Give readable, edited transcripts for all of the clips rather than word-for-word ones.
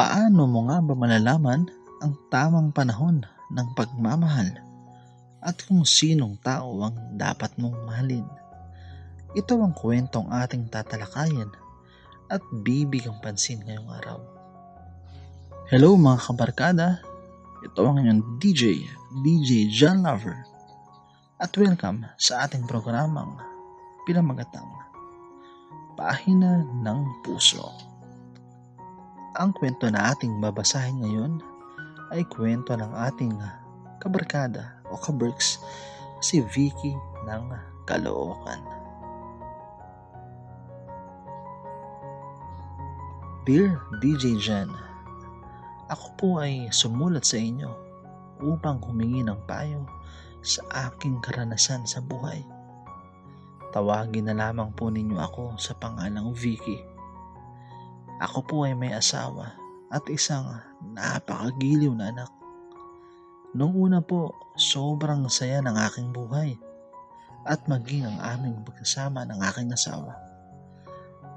Paano mo nga ba malalaman ang tamang panahon ng pagmamahal at kung sinong tao ang dapat mong mahalin? Ito ang kwentong ating tatalakayin at bibigang pansin ngayong araw. Hello mga kabarkada, ito ang inyong DJ John Lover, at welcome sa ating programang pinamagatang Pahina ng Puso. Ang kwento na ating babasahin ngayon ay kwento ng ating kabarkada o kaberks si Vicky ng Caloocan. Dear DJ Jan, ako po ay sumulat sa inyo upang humingi ng payo sa aking karanasan sa buhay. Tawagin na lamang po ninyo ako sa pangalang Vicky. Ako po ay may asawa at isang napakagiliw na anak. Noong una po, sobrang saya ng aking buhay at maging ang aming pagkasama ng aking asawa.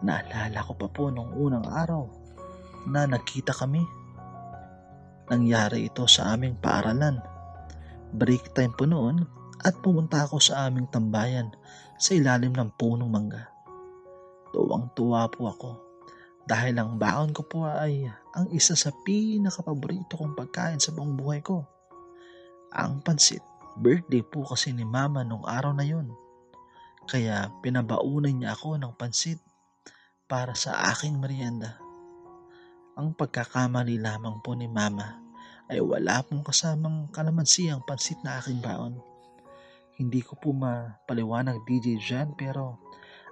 Naalala ko pa po noong unang araw na nagkita kami. Nangyari ito sa aming paaralan. Break time po noon at pumunta ako sa aming tambayan sa ilalim ng punong mangga. Tuwang-tuwa po ako dahil ang baon ko po ay ang isa sa pinakapaborito kong pagkain sa buong buhay ko. Ang pansit. Birthday po kasi ni Mama nung araw na yun. Kaya pinabaunan niya ako ng pansit para sa aking merienda. Ang pagkakamali lamang po ni Mama ay wala pong kasamang kalamansi ang pansit na aking baon. Hindi ko po mapaliwanag DJ Jan, pero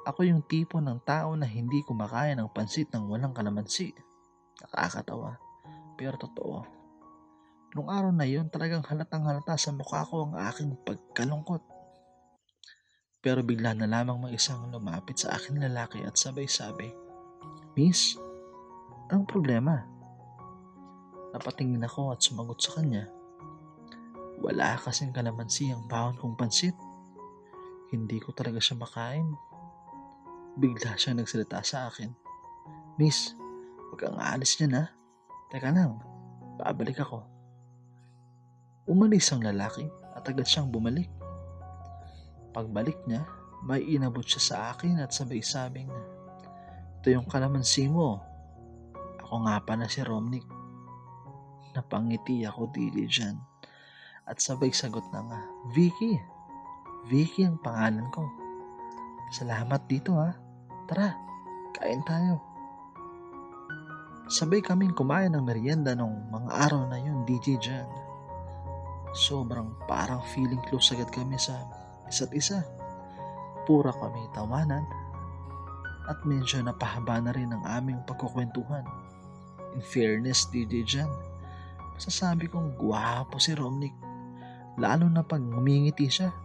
ako yung tipo ng tao na hindi kumakain ng pansit ng walang kalamansi. Nakakatawa, pero totoo. Nung araw na yun, talagang halatang halata sa mukha ko ang aking pagkalungkot. Pero bigla na lamang may isang lumapit sa akin lalaki at sabay-sabi, "Miss, anong problema?" Napatingin ako at sumagot sa kanya, "Wala kasing kalamansi ang baon kong pansit. Hindi ko talaga siya makain." Bigla siya nagsalita sa akin, "Miss, huwag kang aalis dyan ha. Teka lang, babalik ako." Umalis ang lalaki at agad siyang bumalik. Pagbalik niya, may inabot siya sa akin at sabay-sabing, "Ito yung kalamansi mo. Ako nga pala si Romnick." Napangiti ako DJ Jan at sabay sagot na nga, "Vicky. Vicky ang pangalan ko. Salamat dito ha. Tara, kain tayo." Sabay kaming kumain ng merienda nung mga araw na yun, DJ Jan. Sobrang parang feeling close agad kami sa isa't isa. Pura kami tawanan at medyo napahaba na rin ang aming pagkukwentuhan. In fairness, DJ Jan, masasabi kong gwapo si Romnick, lalo na pag ngumingiti siya.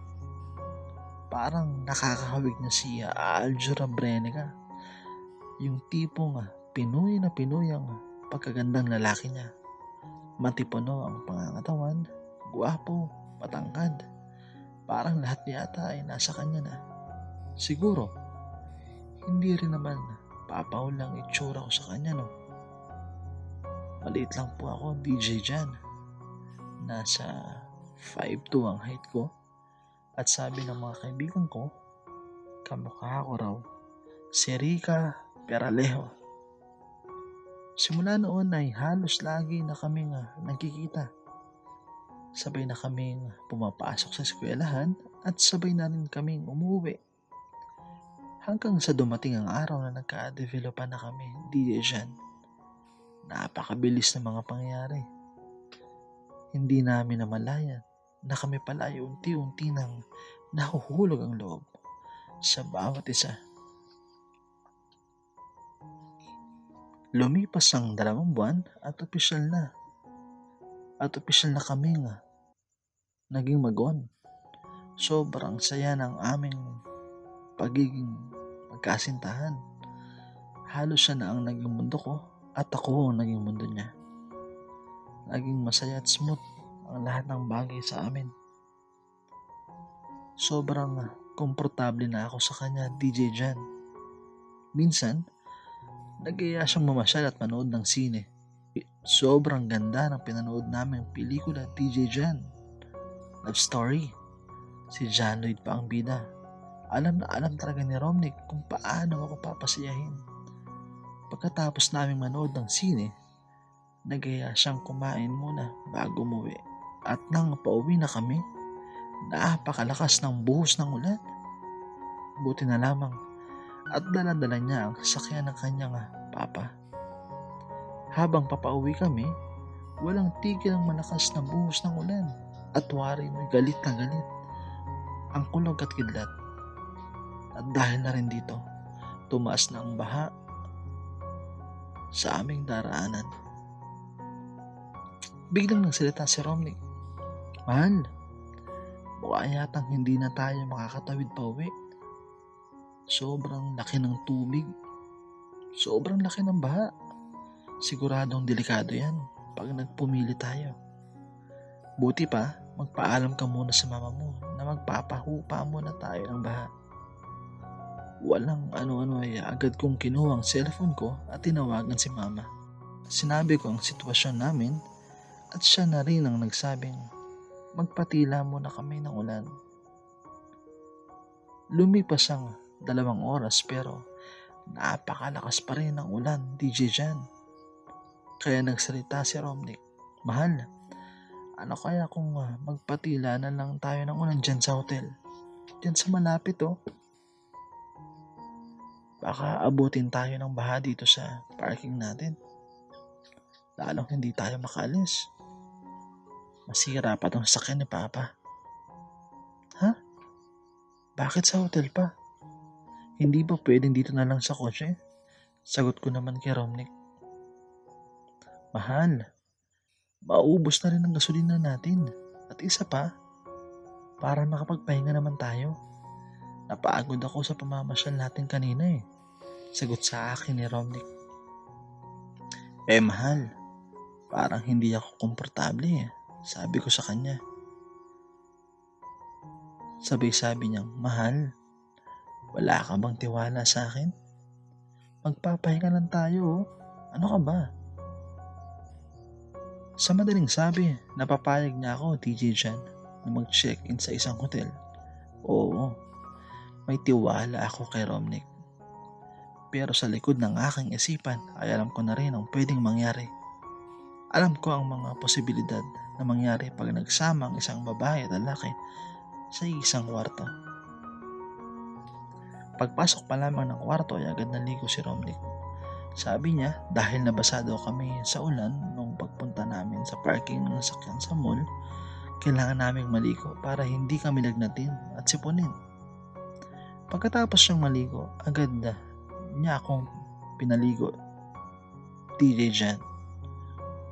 Parang nakakahawig niya si Aljura Brenica, yung tipong Pinoy na Pinoy ang pagkagandang lalaki niya. Matipuno ang pangangatawan, gwapo, matangkad. Parang lahat yata ay nasa kanya na. Siguro, hindi rin naman papaw lang itsura ko sa kanya, no? Maliit lang po ako, DJ Jan. Nasa 5'2" ang height ko. At sabi ng mga kaibigan ko, kamukha ko raw si Rica Peralejo. Simula noon ay halos lagi na kaming nagkikita. Sabay na kaming pumapasok sa eskwelahan at sabay na rin kaming umuwi. Hanggang sa dumating ang araw na nagka-developan na kami, DJ Jan. Napakabilis ng mga pangyayari. Hindi namin namalayan na kami pala ay unti-unti nang nahuhulog ang loob sa bawat isa. Lumipas ang 2 buwan at opisyal na kaming naging magon. Sobrang saya ng aming pagiging magkasintahan. Halos siya na ang naging mundo ko at ako ang naging mundo niya. Naging masaya at smooth ang lahat ng bagay sa amin. Sobrang komportable na ako sa kanya, DJ Jan. Minsan, nag-iaya siyang mamasyal at manood ng sine. Sobrang ganda ng pinanood naming pelikula, DJ Jan. Love story. Si John Lloyd pa ang bida. Alam na alam talaga ni Romnick kung paano ako papasiyahin. Pagkatapos naming manood ng sine, nagaya siyang kumain muna bago umuwi. At nang pauwi na kami, napakalakas ng buhos ng ulan. Buti na lamang at dala-dala niya ang sasakyan ng kanyang papa. Habang papauwi kami, walang tigil ang malakas na buhos ng ulan at wari may galit na galit ang kulog at kidlat. At dahil na rin dito, tumaas na ang baha sa aming daraanan. Biglang nagsalita si Romnick. Mahal, mukha yatang hindi na tayo makakatawid pa uwi. Sobrang laki ng tubig. Sobrang laki ng baha. Siguradong delikado yan pag nagpumili tayo. Buti pa, magpaalam ka muna sa mama mo na magpapahupa muna tayo ng baha. Walang ano-ano ay agad kong kinuha ang cellphone ko at tinawagan si mama. Sinabi ko ang sitwasyon namin at siya na rin ang nagsabing magpatila muna kami ng ulan. Lumipas ang 2 oras pero napakalakas pa rin ang ulan, DJ Jan. Kaya nagsalita si Romnick. Mahal, ano kaya kung magpatila na lang tayo ng ulan dyan sa hotel? Dyan sa malapit Baka abutin tayo ng baha dito sa parking natin. Lalong hindi tayo makaalis. Masira pa tong sakyan ni Papa. Ha? Bakit sa hotel pa? Hindi ba pwedeng dito na lang sa kotse? Sagot ko naman kay Romnick. Mahal, maubos na rin ang gasolina natin. At isa pa, para makapagpahinga naman tayo. Napagod ako sa pamamasyal natin kanina Sagot sa akin ni Romnick. Mahal, parang hindi ako komportable Sabi ko sa kanya. Sabi niyang, mahal, wala ka bang tiwala sa akin? Magpapahinga lang tayo Ano ka ba? Sa madaling sabi, napapayag niya ako, DJ Jan, na mag-check-in sa isang hotel. Oo, may tiwala ako kay Romnick. Pero sa likod ng aking isipan ay alam ko na rin ang pwedeng mangyari. Alam ko ang mga posibilidad na mangyari pag nagsama ang isang babae at lalaki sa isang kwarto. Pagpasok pa lamang ng kwarto ay agad naligo si Romnick. Sabi niya dahil nabasado kami sa ulan nung pagpunta namin sa parking ng sasakyan sa mall, kailangan naming maligo para hindi kami lagnatin at sipunin. Pagkatapos siyang maligo, agad niya akong pinaligo. DJ Jan.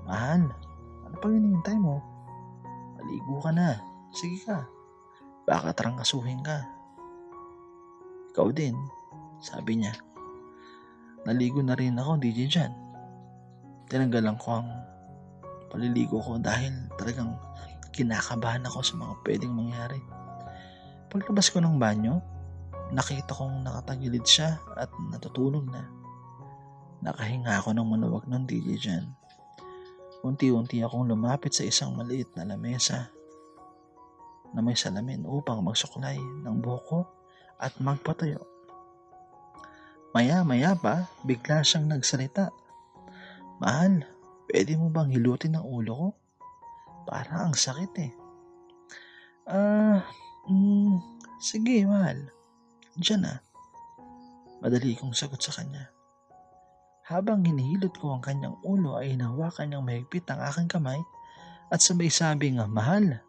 Mahal, ano pang hinihintay mo? Maligo ka na. Sige ka. Baka trangkasuhin ka. Ikaw din, sabi niya. Naligo na rin ako, DJ Jan. Tinanggalan ko ang paliligo ko dahil talagang kinakabahan ako sa mga pwedeng mangyari. Paglabas ko ng banyo, nakita kong nakatagilid siya at natutulog na. Nakahinga ako ng maluwag ng DJ Jan. Unti-unti akong lumapit sa isang maliit na lamesa na may salamin upang magsuklay ng buhok ko at magpatayo. Maya-maya pa, bigla siyang nagsalita. Mahal, pwede mo bang hilutin ang ulo ko? Parang ang sakit Sige, mahal. Diyan Madali kong sagot sa kanya. Habang hinihilot ko ang kanyang ulo ay hinahawakan niyang mahigpit ang aking kamay at sabay sabi nga, mahal,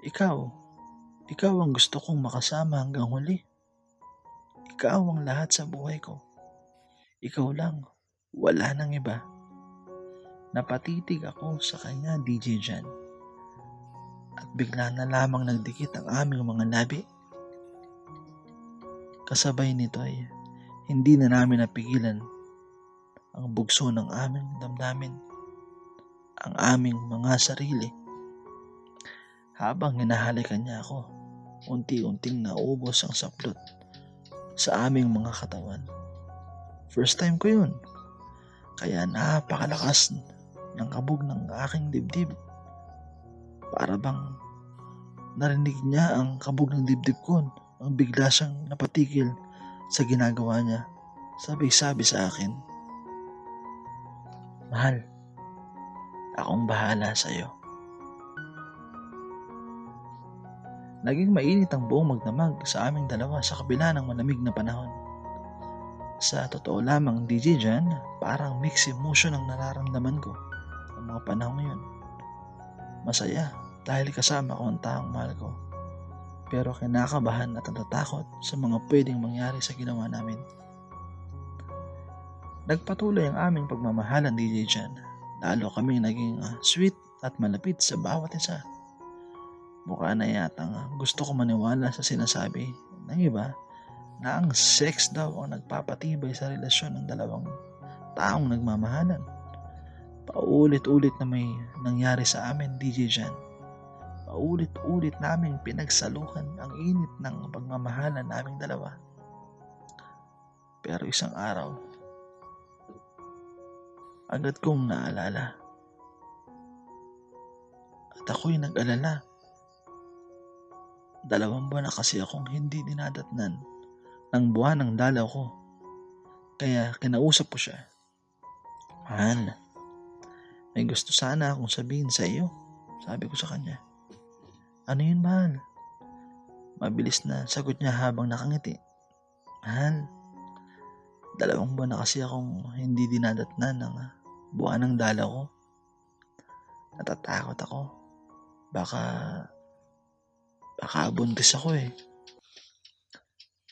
ikaw ang gusto kong makasama hanggang huli. Ikaw ang lahat sa buhay ko. Ikaw lang, wala nang iba. Napatitig ako sa kanya, DJ Jan. At bigla na lamang nagdikit ang aming mga labi. Kasabay nito ay hindi na namin napigilan ang bugso ng aming damdamin, ang aming mga sarili. Habang hinahalikan niya ako, unti-unting naubos ang saplot sa aming mga katawan. First time ko yun, kaya napakalakas ng kabog ng aking dibdib. Para bang narinig niya ang kabog ng dibdib ko ang bigla siyang napatigil sa ginagawa niya. Sabi sa akin, "Mahal, akong bahala sa'yo." Naging mainit ang buong magdamag sa aming dalawa sa kabila ng malamig na panahon. Sa totoo lamang, DJ Jan, parang mixed emotion ang nararamdaman ko ng mga panahon ngayon. Masaya dahil kasama ko ang taong mahal ko. Pero kinakabahan at natatakot sa mga pwedeng mangyari sa ginawa namin. Nagpatuloy ang aming pagmamahalan, DJ Jan. Lalo kaming naging sweet at malapit sa bawat isa. Mukha na yatang gusto ko maniwala sa sinasabi ng iba na ang sex daw ang nagpapatibay sa relasyon ng dalawang taong nagmamahalan. Paulit-ulit na may nangyari sa amin, DJ Jan. Paulit-ulit naming pinagsalukan ang init ng pagmamahalan naming dalawa. Pero isang araw, agad kong naalala. At ako'y nag-alala. 2 buwan na kasi akong hindi dinadatnan ng buwan ng dalaw ko. Kaya kinausap ko siya. "Mahal, may gusto sana akong sabihin sa iyo," sabi ko sa kanya. "Ano yun, mahal?" Mabilis na sagot niya habang nakangiti. "Mahal, 2 buwan na kasi akong hindi dinadatnan ng buwan ng dalaw ko. Natatakot ako. Baka buntis ako eh."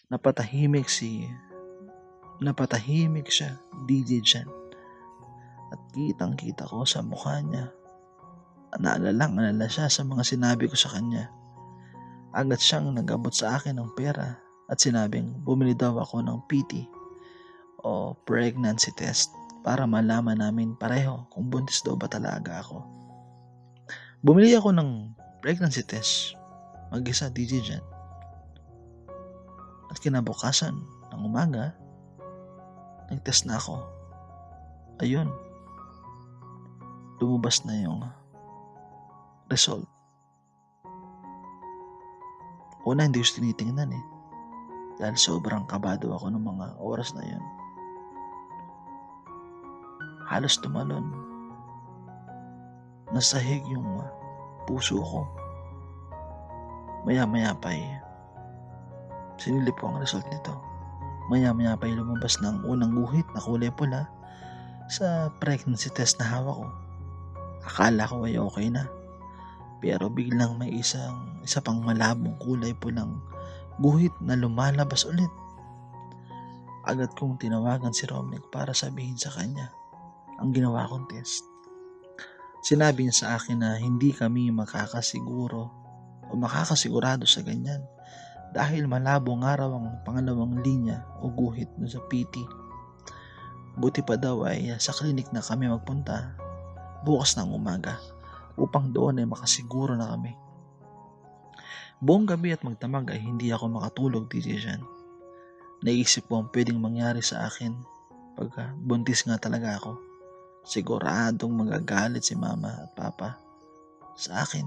Napatahimik siya, DJ Jan. At kitang-kita ko sa mukha niya. Naalalang-alala siya sa mga sinabi ko sa kanya. Agad siyang nag-abot sa akin ng pera at sinabing bumili daw ako ng PT o pregnancy test para malaman namin pareho kung buntis daw ba talaga ako. Bumili ako ng pregnancy test mag-isa, DJ Jan. At kinabukasan ng umaga, nag-test na ako. Ayun, lumabas na yung result. Una, hindi ko tinitingnan eh. Dahil sobrang kabado ako ng mga oras na yun. Halos tumalon. Nasahig yung puso ko. Maya-maya pa sinilip ko ang result nito. Maya-maya pa lumabas ng unang guhit na kulay pula sa pregnancy test na hawak ko. Akala ko ay okay na. Pero biglang may isa pang malabong kulay pulang guhit na lumalabas ulit. Agad kong tinawagan si Romnick para sabihin sa kanya ang ginawa kong test. Sinabi niya sa akin na hindi kami makakasigurado sa ganyan dahil malabo nga raw ang pangalawang linya o guhit no sa PT. Buti pa daw ay sa klinik na kami magpunta bukas ng umaga upang doon ay makasiguro na kami. Buong gabi at magdamag ay hindi ako makatulog, DJ Jan. Naisip ko ang pwedeng mangyari sa akin pagka buntis nga talaga ako. Siguradong magagalit si mama at papa sa akin.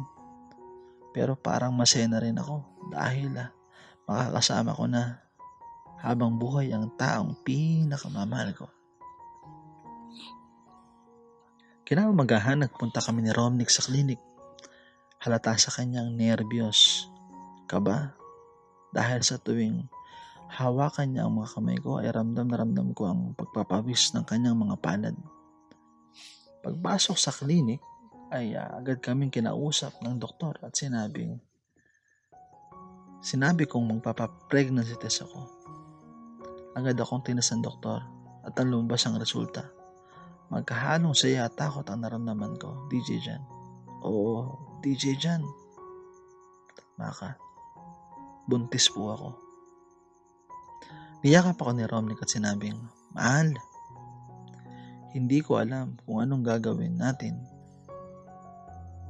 Pero parang masaya na rin ako dahil makakasama ko na habang buhay ang taong pinakamamahal ko. Kinaumagahan nagpunta kami ni Romnick sa klinik. Halata sa kanyang nerbiyos, kaba, dahil sa tuwing hawakan niya ang mga kamay ko ay ramdam na ramdam ko ang pagpapawis ng kanyang mga palad. Pagpasok sa klinik ay agad kaming kinausap ng doktor at sinabi kong magpapa-pregnancy test ako. Agad akong tinas ng doktor at ang lumabas ang resulta. Magkahalong saya at takot ang naramdaman ko, DJ Jan. Oo, DJ Jan. Tama ka. Buntis po ako. Niyakap ako ni Romnick at sinabing, "Mahal, hindi ko alam kung anong gagawin natin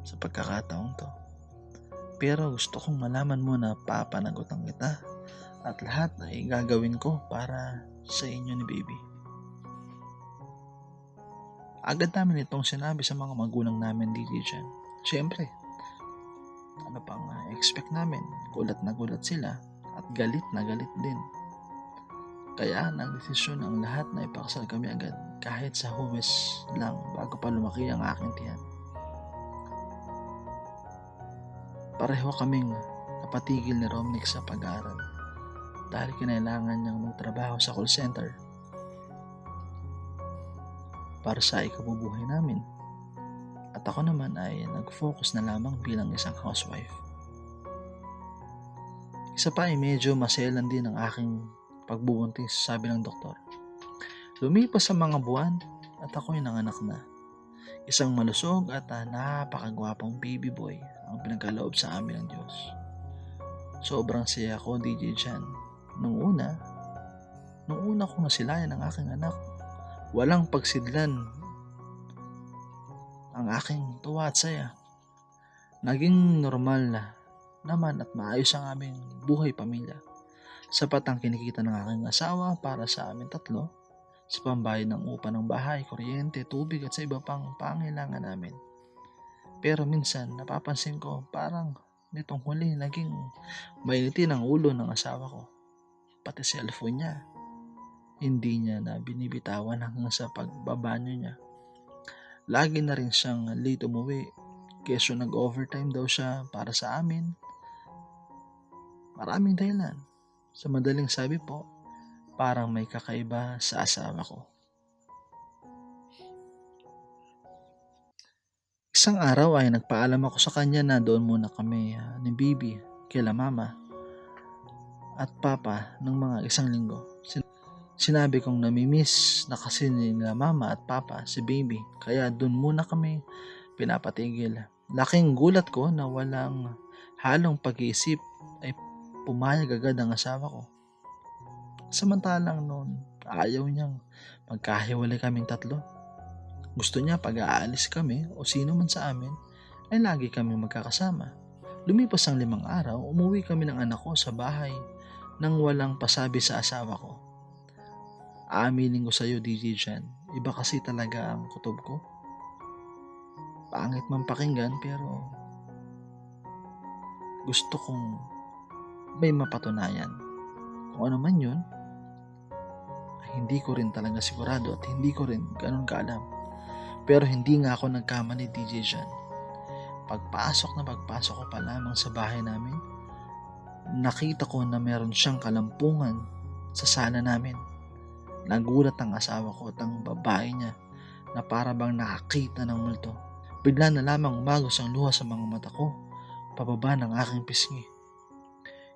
sa pagkakataong to. Pero gusto kong malaman mo na papanagutan kita at lahat ay gagawin ko para sa inyo ni baby." Agad namin itong sinabi sa mga magulang namin, DJ Jan. Siyempre, ano pang expect namin? Gulat na gulat sila at galit na galit din. Kaya nagdesisyon ang lahat na ipakasal kami agad kahit sa huwes lang bago pa lumaki ang aking tiyan. Pareho kaming napatigil ni Romnick sa pag-aaral dahil kinailangan niyang magtrabaho sa call center para sa ikabubuhay namin. At ako naman ay nag-focus na lamang bilang isang housewife. Isa pa ay medyo maselan din ang aking pagbubuntis, sabi ng doktor. Lumipas sa mga buwan at ako'y nanganak na. Isang malusog at napakagwapong baby boy ang pinagkaloob sa amin ng Diyos. Sobrang saya ko, DJ Jan. Nung una ko nasilayan ang aking anak, walang pagsidlan ang aking tuwa at saya. Naging normal na naman at maayos ang aming buhay pamilya. Sapat ang kinikita ng aking asawa para sa amin tatlo sa pambayad ng upa ng bahay, kuryente, tubig at sa iba pang pangailangan namin. Pero minsan napapansin ko parang nitong huli naging mainitin ang ulo ng asawa ko. Pati cellphone niya, hindi niya na binibitawan hanggang sa pagbabanyo niya. Lagi na rin siyang late umuwi, kesyo nag-overtime daw siya para sa amin. Maraming dahilan. Sa madaling sabi po, parang may kakaiba sa asawa ko. Isang araw ay nagpaalam ako sa kanya na doon muna kami ni Bibi kila mama at papa ng mga isang linggo. Sinabi kong namimiss na kasi nila mama at papa si Baby, kaya doon muna kami pinapatigil. Laking gulat ko na walang halong pag-iisip ay pumayag agad ang asawa ko. Samantalang noon, ayaw niyang magkahiwalay kaming tatlo. Gusto niya pag-aalis kami o sino man sa amin ay lagi kami magkakasama. Lumipas ang 5 araw, umuwi kami ng anak ko sa bahay nang walang pasabi sa asawa ko. Aaminin ko sa iyo, DJ Jan, iba kasi talaga ang kutob ko. Pangit man pakinggan pero gusto kong may mapatunayan. Kung ano man yun, hindi ko rin talaga sigurado at hindi ko rin ganun kaalam. Pero hindi nga ako nagkamali, DJ Jan. Pagpasok ko pa lamang sa bahay namin, nakita ko na meron siyang kalampungan sa sala namin. Nagulat ang asawa ko at ang babae niya na para bang nakakita ng multo. Bigla na lamang umagos ang luha sa mga mata ko, pababa ng aking pisngi.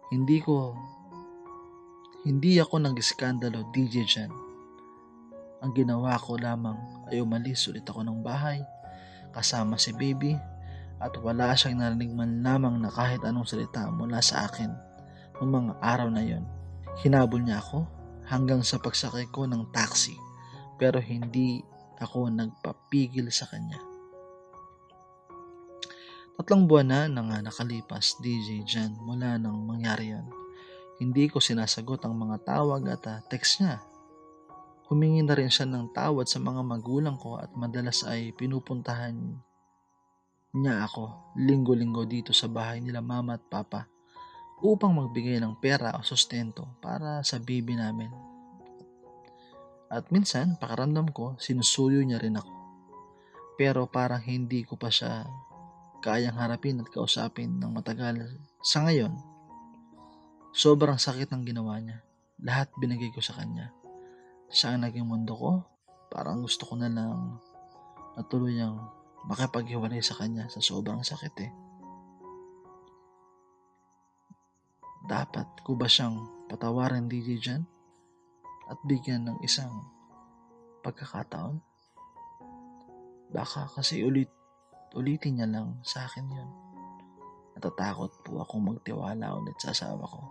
Hindi ako nag-iskandalo, DJ Jan. Ang ginawa ko lamang ay umalis ulit ako ng bahay kasama si Baby at wala siyang narinig man lamang na kahit anong salita mula sa akin noong mga araw na yon. Hinabol niya ako hanggang sa pagsakay ko ng taxi pero hindi ako nagpapigil sa kanya. 3 buwan na nang nakalipas, DJ Jan, mula nang mangyari yon. Hindi ko sinasagot ang mga tawag at text niya. Humingi na rin siya ng tawad sa mga magulang ko at madalas ay pinupuntahan niya ako linggo-linggo dito sa bahay nila mama at papa upang magbigay ng pera o sustento para sa baby namin. At minsan, pakiramdam ko, sinusuyo niya rin ako. Pero parang hindi ko pa siya kayang harapin at kausapin ng matagal. Sa ngayon, sobrang sakit ng ginawa niya. Lahat binigay ko sa kanya. Siya ang naging mundo ko. Parang gusto ko na lang natuluyang makipaghiwalay sa kanya sa sobrang sakit eh. Dapat ko ba siyang patawarin, DJ Jan? At bigyan ng isang pagkakataon? Baka kasi ulitin niya lang sa akin yun. Natatakot po akong magtiwala ulit sa asawa ko.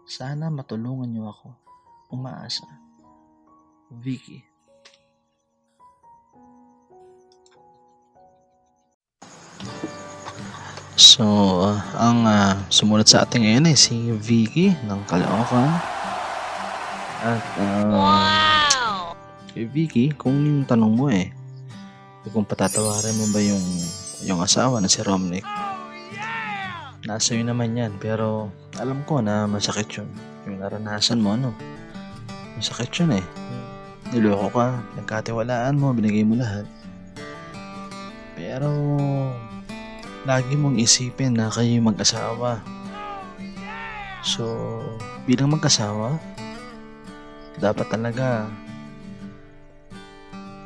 Sana matulungan niyo ako. Umaasa. Vicky. So, ang sumulat sa ating ngayon ay si Vicky ng Caloocan. At kay Vicky, kung yung tanong mo Kung patatawarin mo ba yung asawa na si Romnick. Nasa iyo naman yan, pero alam ko na masakit yun. Yung naranasan mo, masakit yun eh. Niloko ka, nagkatiwalaan mo, binigay mo lahat. Pero lagi mong isipin na kayo mag-asawa. So, bilang mag-asawa, dapat talaga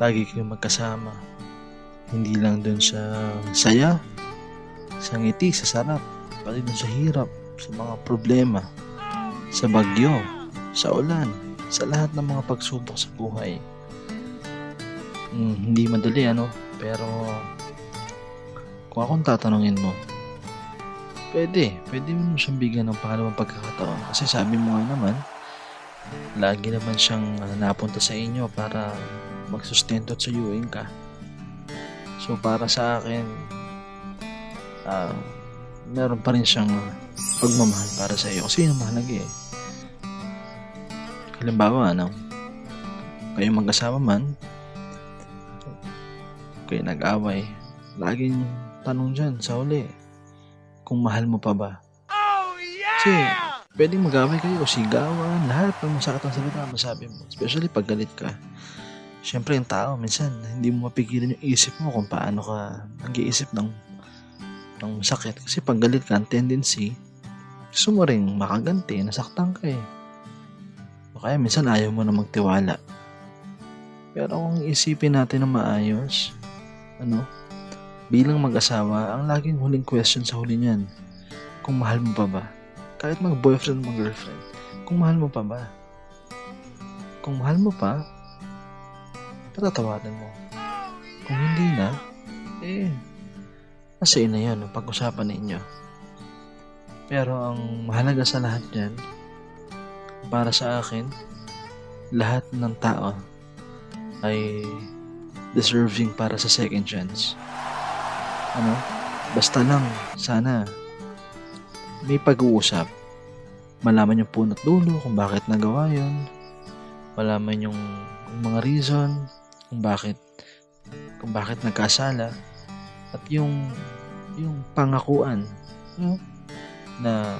lagi kayong magkasama. Hindi lang dun sa saya, sa ngiti, sa sarap, pati dun sa hirap, sa mga problema, sa bagyo, sa ulan, sa lahat ng mga pagsubok sa buhay. Hindi madali pero kung akong tatanungin mo, pwede mo siyang bigyan ng pangalawang pagkakataon. Kasi sabi mo nga naman, lagi naman siyang napunta sa inyo para magsustento at suyuin ka. So para sa akin, meron pa rin siyang pagmamahal para sa iyo. Kasi yun ang mahalaga eh. Halimbawa, kayo mag-asawa man, kayo nag-away, laging tanong dyan sa huli, kung mahal mo pa ba? Kasi pwedeng mag-away kayo, sigawan, lahat ng masakit ang salita masabi mo. Especially pag galit ka. Siyempre yung tao, minsan hindi mo mapigilan yung isip mo kung paano ka nag-iisip ng sakit. Kasi pag galit ka, ang tendency, gusto mo rin makaganti, nasaktan ka eh. O kaya minsan ayaw mo na magtiwala. Pero kung isipin natin na maayos, bilang mag-asawa, ang laging huling question sa huli niyan, kung mahal mo pa ba? Kahit mag-boyfriend, mag-girlfriend, kung mahal mo pa ba? Kung mahal mo pa, patatawarin mo. Kung hindi na, nasa na yan, pag-usapan ninyo. Pero ang mahalaga sa lahat yan, para sa akin, lahat ng tao ay deserving para sa second chance. Basta lang, sana may pag-uusap. Malaman yung punot dulo kung bakit nagawa yun. Malaman yung mga reason kung bakit nagkasala. At yung pangakuan na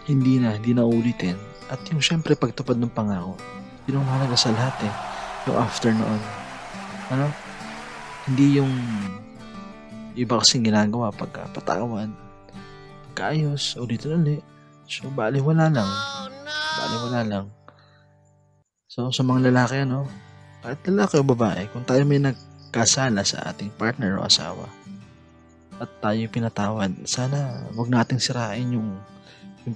hindi na ulitin. At yung syempre pagtupad ng pangako. Yun ang mahalaga sa lahat eh. Yung after noon. Hindi yung iba kasing ginagawa pagka patawad, kaayos, ulitin ulit. So, baliwala lang. So, sa mga lalaki, kahit lalaki o babae, kung tayo may nagkasala sa ating partner o asawa, at tayo pinatawad, sana wag nating sirain yung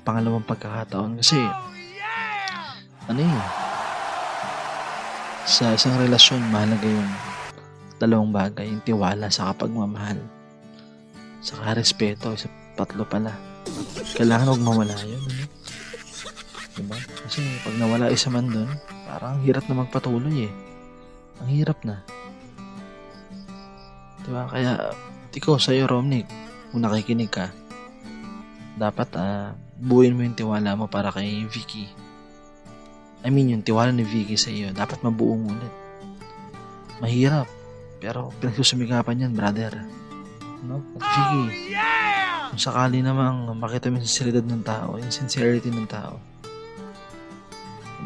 pangalawang pagkakataon. Kasi, sa isang relasyon, mahalaga yung dalawang bagay, yung tiwala sa pagmamahal, saka respeto, isa patlo pala. Kailangan huwag mawala yun. Diba? Kasi pag nawala isa man dun, parang hirap na magpatuloy eh. Ang hirap na. Diba? Kaya, ikaw sa'yo, Romnick, kung nakikinig ka, dapat buuin mo yung tiwala mo para kay Vicky. Yung tiwala ni Vicky sa iyo, dapat mabuo mo ulit. Mahirap, pero pinagsusumikapan yan, brother. At Vicky, kung sakali namang makita mo yung sinceridad ng tao, yung sincerity ng tao,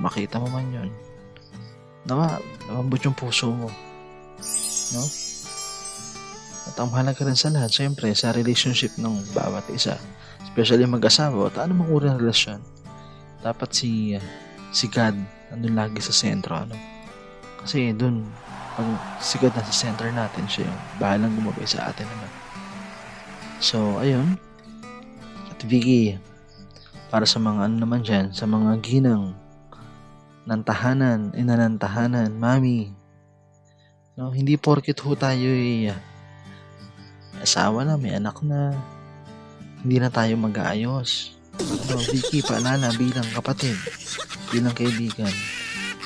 makita mo man yun, namambot yung puso mo. At ang mahalaga rin sa lahat, syempre, sa relationship ng bawat isa, especially mag-asawa, at ano mang uri ng relasyon, dapat si God andun lagi sa sentro. Kasi dun, pag si God nasa center natin, siya yung bahalang gumabay sa atin naman. So, ayun. At Vicky, para sa mga naman dyan, sa mga ginang ng tahanan, ina ng tahanan, mami, hindi porket ho tayo may asawa na, may anak na, hindi na tayo mag-aayos. Vicky, paalala bilang kapatid, bilang kaibigan,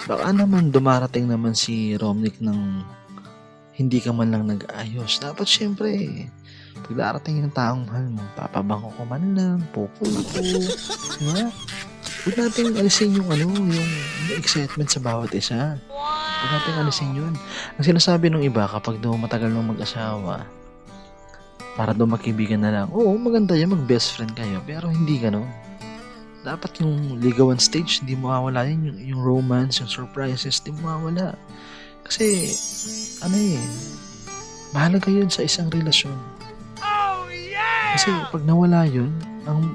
baka naman dumarating naman si Romnick ng hindi ka man lang nag-ayos. Dapat syempre, pag darating yung taong mahal mo, papabangko ko man lang, pupulo ko, diba? Huwag natin alisin yung excitement sa bawat isa. Huwag nating alisin yun. Ang sinasabi ng iba kapag daw matagal nang mag-asawa, para daw magkaibigan na lang. Oo, maganda yan, mag-best friend kayo. Pero hindi ganun. Dapat yung ligawan stage, hindi mawawala yun. Yung romance, yung surprises, hindi mawawala. Kasi, mahalaga yun sa isang relasyon. Kasi pag nawala yun, ang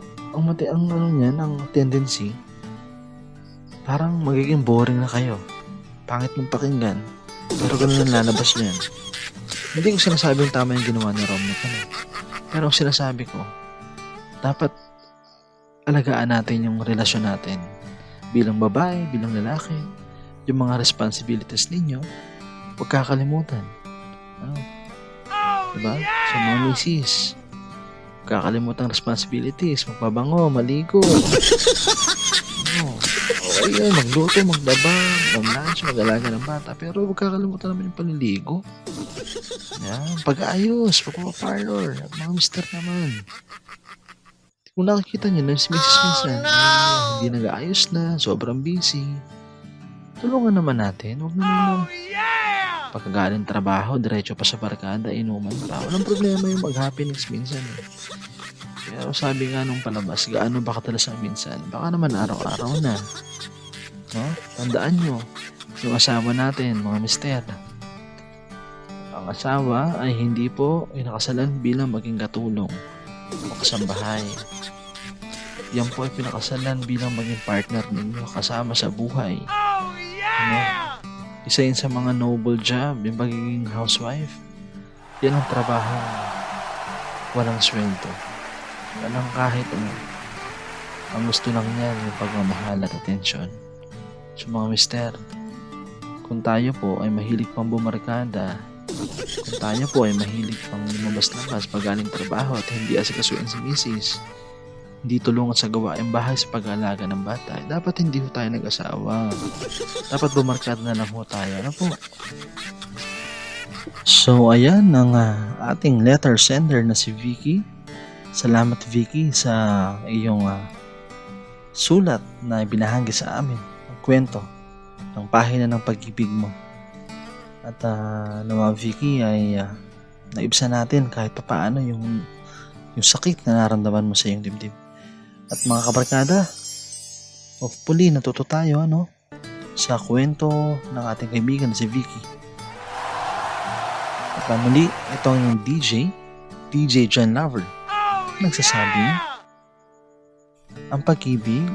tendency, parang magiging boring na kayo. Pangit mong pakinggan, pero ganun ang lalabas niyan. Hindi ko sinasabi yung tama yung ginawa ni Romney. Pero ang sinasabi ko, dapat alagaan natin yung relasyon natin. Bilang babae, bilang lalaki, yung mga responsibilities ninyo, huwag kakalimutan. Diba? So mga misis, huwag kakalimutan responsibilities, magpabango, maligo. Okay yun, magluto, magdaba, mag-lunch, mag-alaga ng bata. Pero huwag kakalimutan naman yung paliligo. Yan, pag-aayos, pagpaparlor, mga mister naman. Kung nakikita nyo na si Mrs. minsan, hindi nag-aayos na, sobrang busy. Tulungan naman natin, huwag naman pagkagaling trabaho, diretso pa sa barkada, inuman pa. Walang problema yung mag-happenings minsan. Pero sabi nga nung palabas, gaano ba katalas ang minsan? Baka naman araw-araw na. No? Tandaan nyo, yung asawa natin, mga mister, ang asawa ay hindi po pinakasalan bilang maging katulong o kasambahay. Yan po ay pinakasalan bilang maging partner ninyo kasama sa buhay. Isa yun sa mga noble job, yung pagiging housewife. Yan ang trabaho walang sweldo. Walang kahit ano. Ang gusto lang niyan yung pagmamahal at atensyon. So mga mister, kung tayo po ay mahilig pang bumarkada, kung tayo po ay mahilig pang lumabas-labas pag galing trabaho at hindi asikasuin si misis, hindi tulungan sa gawaing bahay sa pag-aalaga ng bata, dapat hindi ho tayo nag-asawa. Dapat bumarkada na lang ho tayo. Ano po? So ayan ang ating letter sender na si Vicky. Salamat Vicky sa iyong sulat na ibinahagi sa amin. Ang kwento ng pahina ng pag-ibig mo. At nawa Vicky ay naibsan natin kahit paano yung sakit na naramdaman mo sa iyong dibdib. At mga kabarkada, hopefully natuto tayo sa kwento ng ating kaibigan si Vicky. At muli, ito ang DJ John Lover, nagsasabi, ang pag-ibig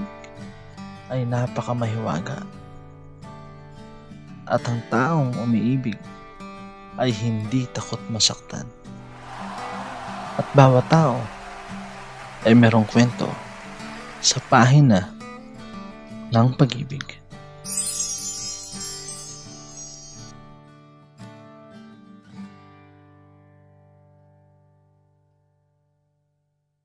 ay napakamahiwaga. At ang taong umiibig ay hindi takot masaktan. At bawat tao ay merong kwento sa pahina ng pag-ibig.